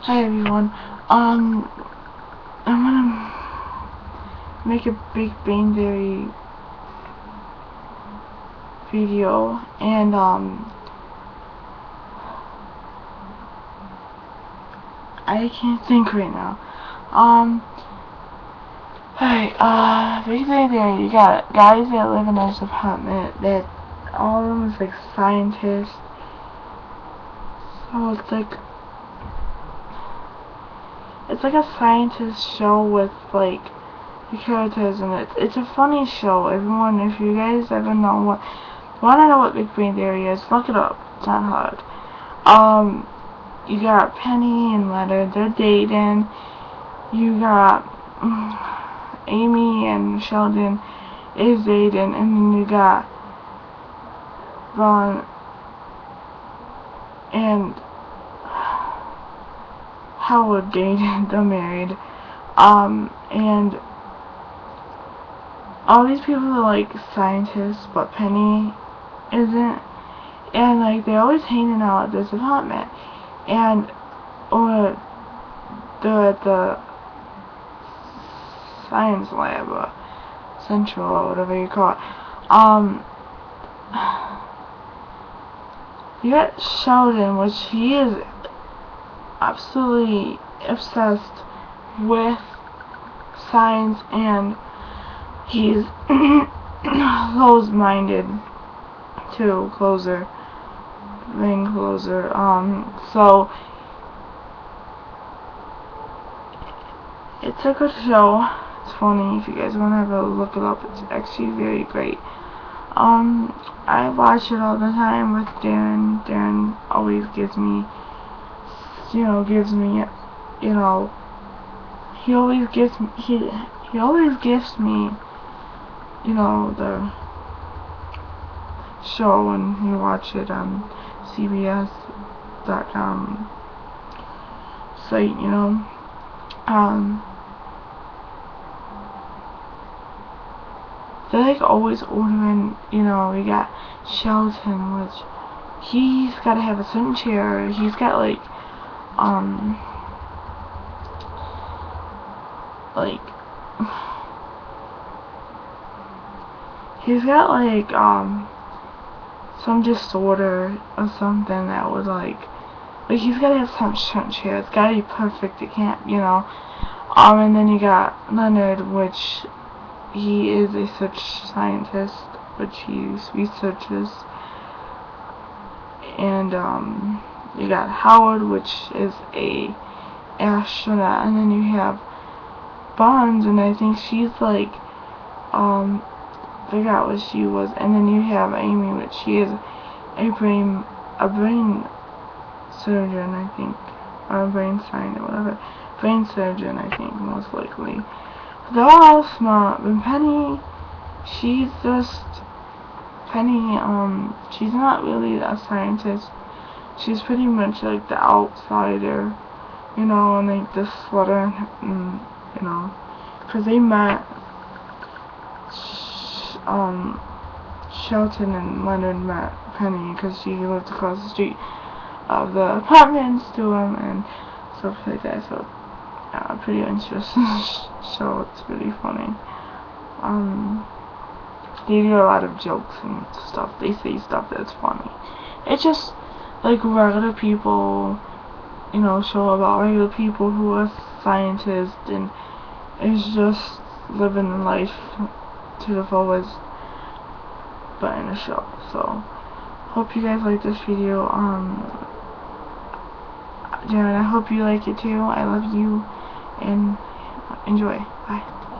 Hi everyone. I'm gonna make a Big Bang Theory video, and I can't think right now. Hey, Big Bang Theory. You got guys that live in this apartment that all of them is like scientists. So it's like a scientist show with like the characters, and it's a funny show. Everyone, if you guys ever wanna know what Big Bang Theory is, look it up. It's not hard. You got Penny and Leonard, they're dating. You got Amy and Sheldon is dating, and then you got Vaughn and Howard dating. They're married. And all these people are like scientists, but Penny isn't. And like they're always hanging out at this apartment, and or they're at the science lab or central or whatever you call it. You got Sheldon, which he is absolutely obsessed with science, and he's closed-minded too. Closer. So it's a good show. It's funny. If you guys want to have a look it up, it's actually very great. I watch it all the time with Darren. Darren always gives me, he always gives me, the show, and you watch it on CBS.com site, they're like always ordering, we got Shelton, which he's gotta have a certain chair. He's got like he's got like some disorder or something that would like he's gotta have some certain chair. It's gotta be perfect. It can't, and then you got Leonard, which he is a such scientist, which he researches, and you got Howard, which is a astronaut, and then you have Barnes, and I think she's like forgot what she was, and then you have Amy, which she is a brain surgeon, I think, or a brain scientist, whatever, brain surgeon, I think, most likely. They're all smart, but Penny, she's not really a scientist. She's pretty much like the outsider, and like the slutter, because they met, Shelton and Leonard met Penny because she lived across the street of the apartments to him and stuff like that. So pretty interesting show. It's really funny. They do a lot of jokes and stuff. They say stuff that's funny. It's just like regular people, show about regular people who are scientists, and it's just living life to the fullest, but in a show. So hope you guys like this video. Jared, I hope you like it too. I love you, and enjoy. Bye.